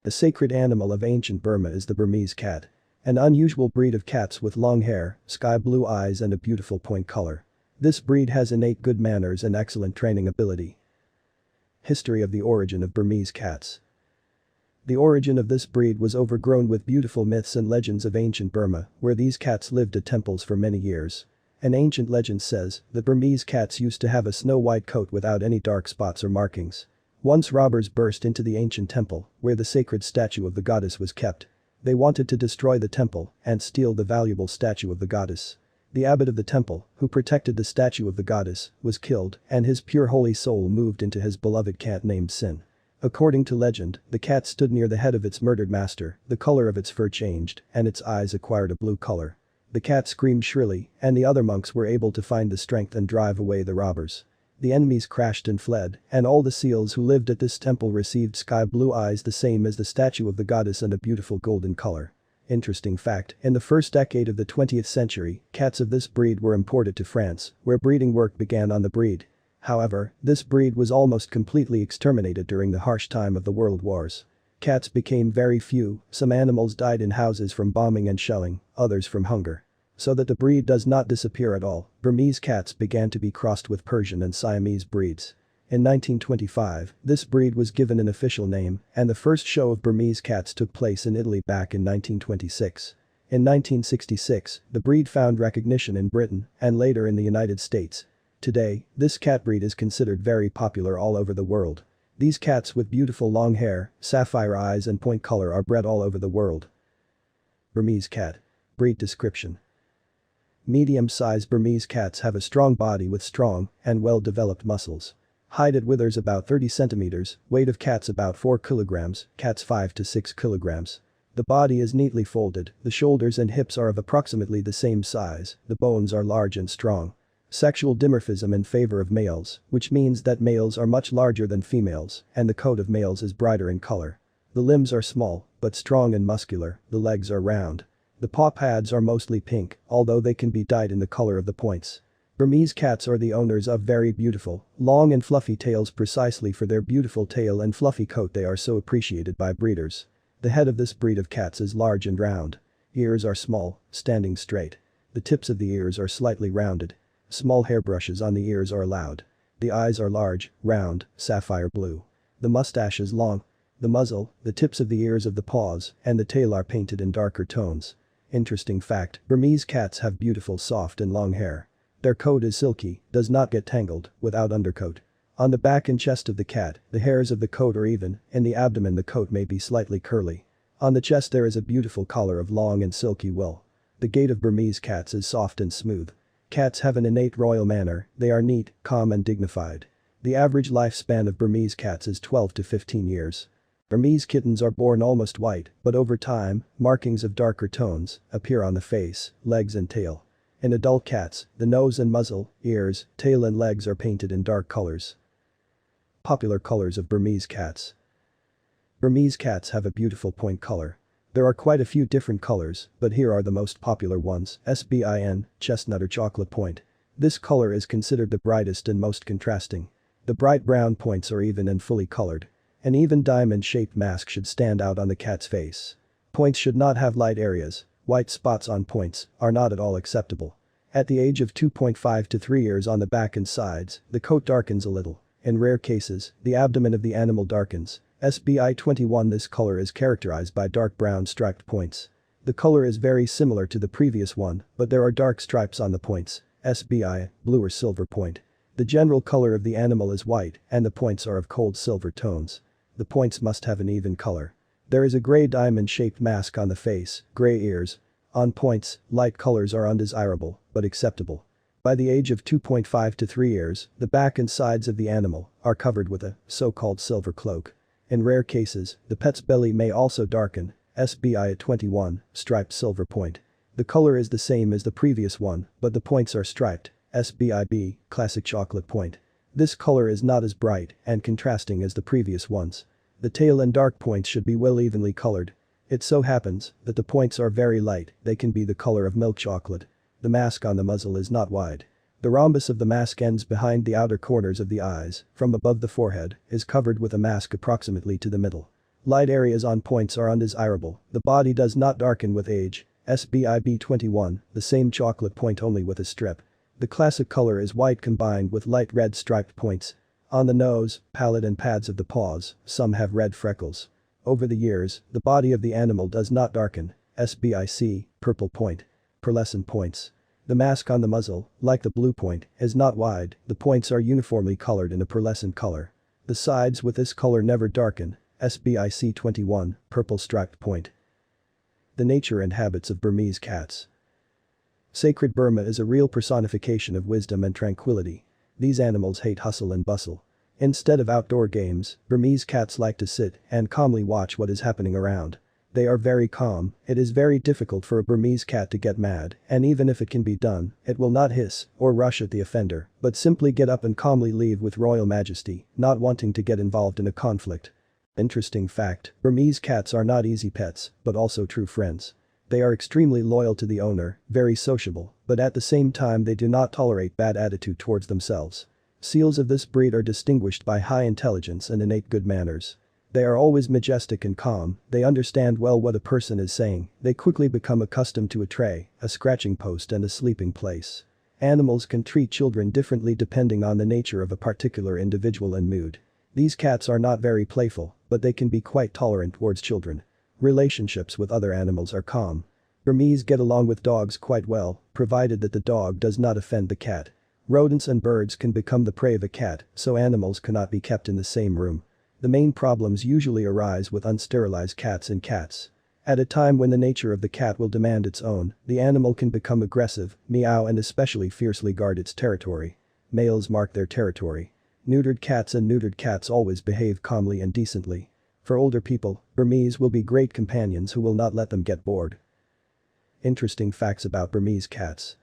The sacred animal of ancient Burma is the Burmese cat. An unusual breed of cats with long hair, sky blue eyes and a beautiful point color. This breed has innate good manners and excellent training ability. History of the origin of Burmese cats. The origin of this breed was overgrown with beautiful myths and legends of ancient Burma, where these cats lived at temples for many years. An ancient legend says that Burmese cats used to have a snow-white coat without any dark spots or markings. Once robbers burst into the ancient temple, where the sacred statue of the goddess was kept. They wanted to destroy the temple and steal the valuable statue of the goddess. The abbot of the temple, who protected the statue of the goddess, was killed and his pure holy soul moved into his beloved cat named Sin. According to legend, the cat stood near the head of its murdered master, the color of its fur changed, and its eyes acquired a blue color. The cat screamed shrilly, and the other monks were able to find the strength and drive away the robbers. The enemies crashed and fled, and all the seals who lived at this temple received sky blue eyes the same as the statue of the goddess and a beautiful golden color. Interesting fact, in the first decade of the 20th century, cats of this breed were imported to France, where breeding work began on the breed. However, this breed was almost completely exterminated during the harsh time of the World Wars. Cats became very few, some animals died in houses from bombing and shelling, others from hunger. So that the breed does not disappear at all, Burmese cats began to be crossed with Persian and Siamese breeds. In 1925, this breed was given an official name, and the first show of Burmese cats took place in Italy back in 1926. In 1966, the breed found recognition in Britain and later in the United States. Today, this cat breed is considered very popular all over the world. These cats with beautiful long hair, sapphire eyes and point color are bred all over the world. Burmese cat. Breed description. Medium-sized Burmese cats have a strong body with strong and well-developed muscles. Height at withers about 30 centimeters, weight of cats about 4 kilograms, cats 5 to 6 kilograms. The body is neatly folded, the shoulders and hips are of approximately the same size, the bones are large and strong. Sexual dimorphism in favor of males, which means that males are much larger than females, and the coat of males is brighter in color. The limbs are small, but strong and muscular, the legs are round. The paw pads are mostly pink, although they can be dyed in the color of the points. Burmese cats are the owners of very beautiful, long and fluffy tails. Precisely for their beautiful tail and fluffy coat they are so appreciated by breeders. The head of this breed of cats is large and round. Ears are small, standing straight. The tips of the ears are slightly rounded. Small hairbrushes on the ears are allowed. The eyes are large, round, sapphire blue. The mustache is long. The muzzle, the tips of the ears of the paws, and the tail are painted in darker tones. Interesting fact, Burmese cats have beautiful soft and long hair. Their coat is silky, does not get tangled, without undercoat. On the back and chest of the cat, the hairs of the coat are even, in the abdomen the coat may be slightly curly. On the chest there is a beautiful collar of long and silky wool. The gait of Burmese cats is soft and smooth. Cats have an innate royal manner, they are neat, calm and dignified. The average lifespan of Burmese cats is 12 to 15 years. Burmese kittens are born almost white, but over time, markings of darker tones appear on the face, legs and tail. In adult cats, the nose and muzzle, ears, tail and legs are painted in dark colors. Popular colors of Burmese cats. Burmese cats have a beautiful point color. There are quite a few different colors, but here are the most popular ones: SBIN, chestnut or chocolate point. This color is considered the brightest and most contrasting. The bright brown points are even and fully colored. An even diamond-shaped mask should stand out on the cat's face. Points should not have light areas. White spots on points are not at all acceptable. At the age of 2.5 to 3 years on the back and sides, the coat darkens a little. In rare cases, the abdomen of the animal darkens. SBI 21. This color is characterized by dark brown striped points. The color is very similar to the previous one, but there are dark stripes on the points. SBI, blue or silver point. The general color of the animal is white, and the points are of cold silver tones. The points must have an even color. There is a gray diamond-shaped mask on the face, gray ears. On points, light colors are undesirable, but acceptable. By the age of 2.5 to 3 years, the back and sides of the animal are covered with a so-called silver cloak. In rare cases, the pet's belly may also darken. SBI at 21, striped silver point. The color is the same as the previous one, but the points are striped. SBIB, classic chocolate point. This color is not as bright and contrasting as the previous ones. The tail and dark points should be well evenly colored. It so happens that the points are very light, they can be the color of milk chocolate. The mask on the muzzle is not wide. The rhombus of the mask ends behind the outer corners of the eyes, from above the forehead, is covered with a mask approximately to the middle. Light areas on points are undesirable, the body does not darken with age. SBIB 21, the same chocolate point only with a strip. The classic color is white combined with light red striped points. On the nose, palate and pads of the paws, some have red freckles. Over the years, the body of the animal does not darken. SBIC, purple point. Pearlescent points. The mask on the muzzle, like the blue point, is not wide, the points are uniformly colored in a pearlescent color. The sides with this color never darken. SBIC 21, purple striped point. The nature and habits of Burmese cats. Sacred Burma is a real personification of wisdom and tranquility. These animals hate hustle and bustle. Instead of outdoor games, Burmese cats like to sit and calmly watch what is happening around. They are very calm, it is very difficult for a Burmese cat to get mad, and even if it can be done, it will not hiss or rush at the offender, but simply get up and calmly leave with royal majesty, not wanting to get involved in a conflict. Interesting fact, Burmese cats are not easy pets, but also true friends. They are extremely loyal to the owner, very sociable, but at the same time they do not tolerate bad attitude towards themselves. Seals of this breed are distinguished by high intelligence and innate good manners. They are always majestic and calm, they understand well what a person is saying, they quickly become accustomed to a tray, a scratching post and a sleeping place. Animals can treat children differently depending on the nature of a particular individual and mood. These cats are not very playful, but they can be quite tolerant towards children. Relationships with other animals are calm. Burmese get along with dogs quite well, provided that the dog does not offend the cat. Rodents and birds can become the prey of a cat, so animals cannot be kept in the same room. The main problems usually arise with unsterilized cats in cats. At a time when the nature of the cat will demand its own, the animal can become aggressive, meow and especially fiercely guard its territory. Males mark their territory. Neutered cats always behave calmly and decently. For older people, Burmese will be great companions who will not let them get bored. Interesting facts about Burmese cats.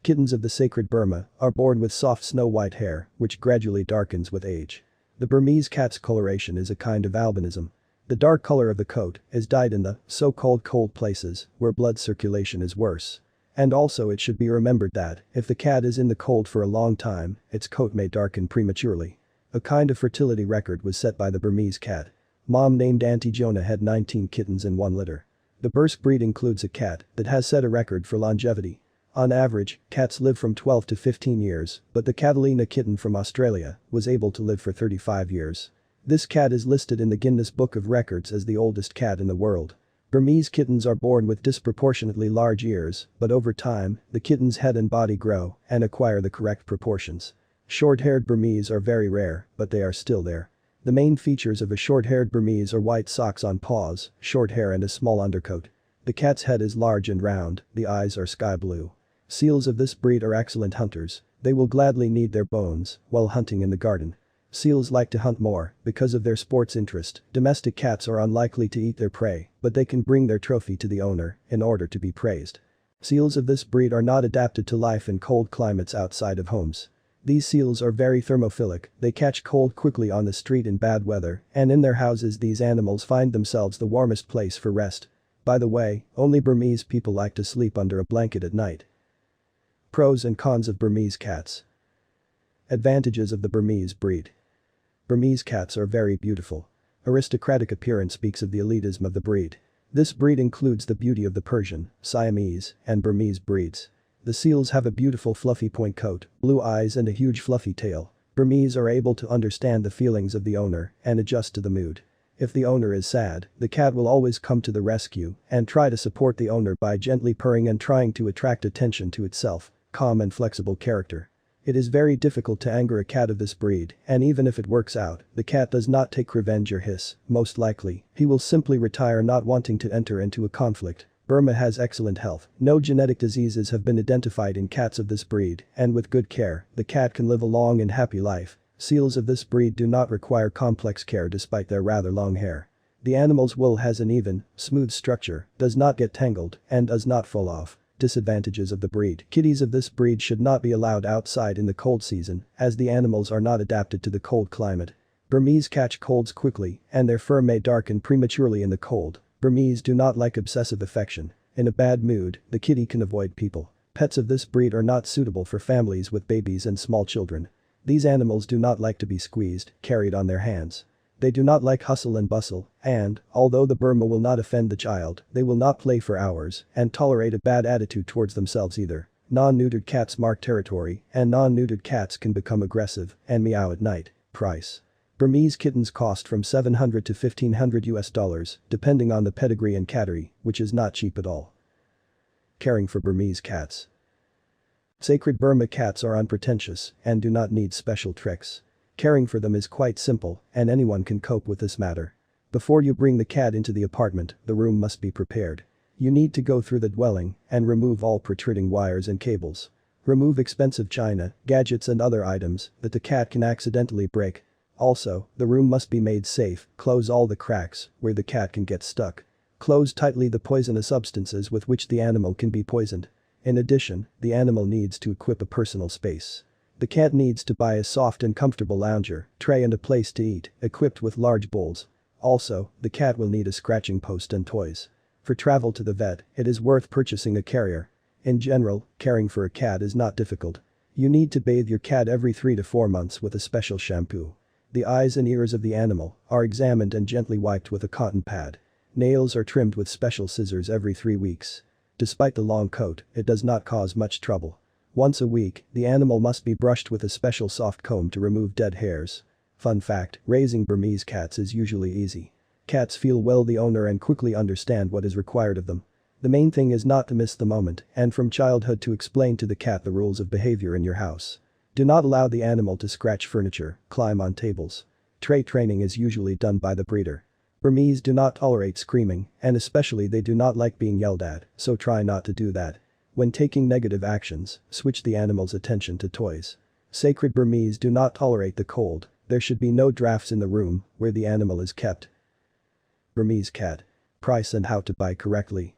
Kittens of the sacred Burma are born with soft snow-white hair, which gradually darkens with age. The Burmese cat's coloration is a kind of albinism. The dark color of the coat is dyed in the so-called cold places where blood circulation is worse. And also it should be remembered that, if the cat is in the cold for a long time, its coat may darken prematurely. A kind of fertility record was set by the Burmese cat. Mom named Auntie Jonah had 19 kittens in one litter. The Bursk breed includes a cat that has set a record for longevity. On average, cats live from 12 to 15 years, but the Catalina kitten from Australia was able to live for 35 years. This cat is listed in the Guinness Book of Records as the oldest cat in the world. Burmese kittens are born with disproportionately large ears, but over time, the kitten's head and body grow and acquire the correct proportions. Short-haired Burmese are very rare, but they are still there. The main features of a short-haired Burmese are white socks on paws, short hair and a small undercoat. The cat's head is large and round, the eyes are sky blue. Seals of this breed are excellent hunters, they will gladly knead their bones while hunting in the garden. Seals like to hunt more because of their sports interest. Domestic cats are unlikely to eat their prey, but they can bring their trophy to the owner in order to be praised. Seals of this breed are not adapted to life in cold climates outside of homes. These seals are very thermophilic, they catch cold quickly on the street in bad weather, and in their houses these animals find themselves the warmest place for rest. By the way, only Burmese people like to sleep under a blanket at night. Pros and cons of Burmese cats. Advantages of the Burmese breed. Burmese cats are very beautiful. Aristocratic appearance speaks of the elitism of the breed. This breed includes the beauty of the Persian, Siamese, and Burmese breeds. The seals have a beautiful fluffy point coat, blue eyes and a huge fluffy tail. Burmese are able to understand the feelings of the owner and adjust to the mood. If the owner is sad, the cat will always come to the rescue and try to support the owner by gently purring and trying to attract attention to itself. Calm and flexible character. It is very difficult to anger a cat of this breed, and even if it works out, the cat does not take revenge or hiss, most likely, he will simply retire not wanting to enter into a conflict. Burma has excellent health, no genetic diseases have been identified in cats of this breed, and with good care, the cat can live a long and happy life. Seals of this breed do not require complex care despite their rather long hair. The animal's wool has an even, smooth structure, does not get tangled, and does not fall off. Disadvantages of the breed. Kitties of this breed should not be allowed outside in the cold season, as the animals are not adapted to the cold climate. Burmese catch colds quickly, and their fur may darken prematurely in the cold. Burmese do not like obsessive affection. In a bad mood, the kitty can avoid people. Pets of this breed are not suitable for families with babies and small children. These animals do not like to be squeezed, carried on their hands. They do not like hustle and bustle, and, although the Burma will not offend the child, they will not play for hours and tolerate a bad attitude towards themselves either. Non-neutered cats mark territory, and non-neutered cats can become aggressive and meow at night. Price. Burmese kittens cost from $700 to $1,500 depending on the pedigree and category, which is not cheap at all. Caring for Burmese cats. Sacred Burma cats are unpretentious and do not need special tricks. Caring for them is quite simple, and anyone can cope with this matter. Before you bring the cat into the apartment, the room must be prepared. You need to go through the dwelling and remove all protruding wires and cables. Remove expensive china, gadgets and other items that the cat can accidentally break. Also, the room must be made safe, close all the cracks where the cat can get stuck. Close tightly the poisonous substances with which the animal can be poisoned. In addition, the animal needs to equip a personal space. The cat needs to buy a soft and comfortable lounger, tray and a place to eat, equipped with large bowls. Also, the cat will need a scratching post and toys. For travel to the vet, it is worth purchasing a carrier. In general, caring for a cat is not difficult. You need to bathe your cat every 3 to 4 months with a special shampoo. The eyes and ears of the animal are examined and gently wiped with a cotton pad. Nails are trimmed with special scissors every 3 weeks. Despite the long coat, it does not cause much trouble. Once a week, the animal must be brushed with a special soft comb to remove dead hairs. Fun fact, raising Burmese cats is usually easy. Cats feel well the owner and quickly understand what is required of them. The main thing is not to miss the moment and from childhood to explain to the cat the rules of behavior in your house. Do not allow the animal to scratch furniture, climb on tables. Tray training is usually done by the breeder. Burmese do not tolerate screaming, and especially they do not like being yelled at, so try not to do that. When taking negative actions, switch the animal's attention to toys. Sacred Burmese do not tolerate the cold, there should be no drafts in the room where the animal is kept. Burmese cat. Price and how to buy correctly.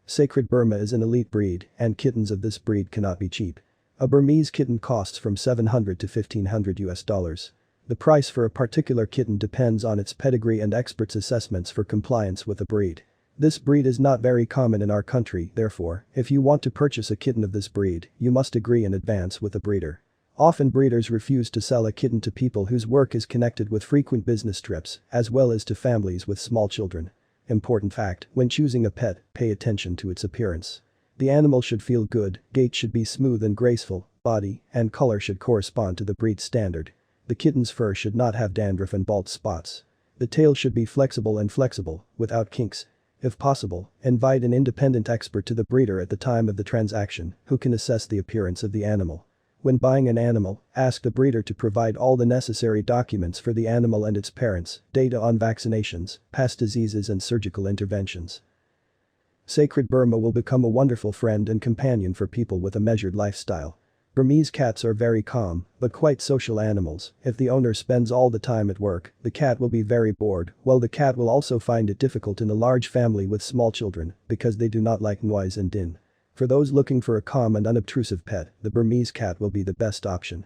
Sacred Burma is an elite breed, and kittens of this breed cannot be cheap. A Burmese kitten costs from $700 to $1,500. The price for a particular kitten depends on its pedigree and experts' assessments for compliance with the breed. This breed is not very common in our country, therefore, if you want to purchase a kitten of this breed, you must agree in advance with the breeder. Often breeders refuse to sell a kitten to people whose work is connected with frequent business trips, as well as to families with small children. Important fact, when choosing a pet, pay attention to its appearance. The animal should feel good, gait should be smooth and graceful, body and color should correspond to the breed standard. The kitten's fur should not have dandruff and bald spots. The tail should be flexible, without kinks. If possible, invite an independent expert to the breeder at the time of the transaction who can assess the appearance of the animal. When buying an animal, ask the breeder to provide all the necessary documents for the animal and its parents, data on vaccinations, past diseases and surgical interventions. Sacred Burma will become a wonderful friend and companion for people with a measured lifestyle. Burmese cats are very calm, but quite social animals. If the owner spends all the time at work, the cat will be very bored, while the cat will also find it difficult in a large family with small children because they do not like noise and din. For those looking for a calm and unobtrusive pet, the Burmese cat will be the best option.